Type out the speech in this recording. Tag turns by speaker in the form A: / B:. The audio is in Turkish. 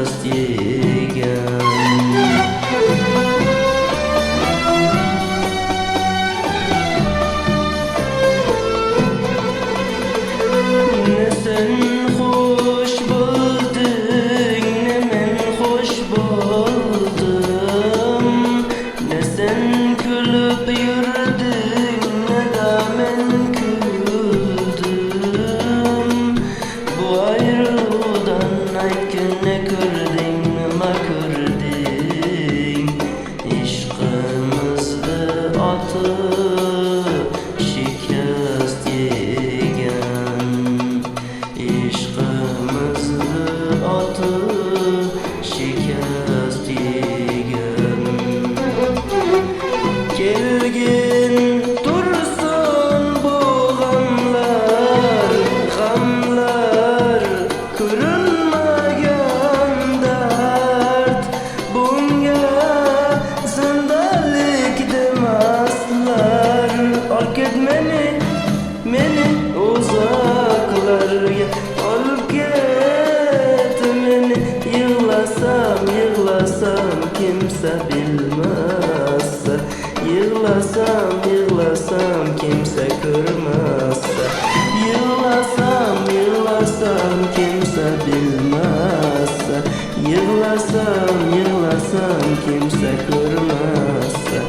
A: şikast yegan. Ne sen hoş buldun, ne men hoş buldum. Ne sen gülüp yürüdün, ne da men güldüm. Bu ayrılıktan ne gördün, nima gördün? İşkımızdı atı şikast yegan. İşkımızdı atı şikast yegan. Gelgin dursun bu gamlar, gamlar kırılmagan dert. Bunga zindalik demaslar. Al ket meni uzaklarga, alıp ket meni. Yığlasam kimse bilmezse, yığlasam kimse görmezse. Yığlasam kimse bilmezse, yığlasam kimse görmezse.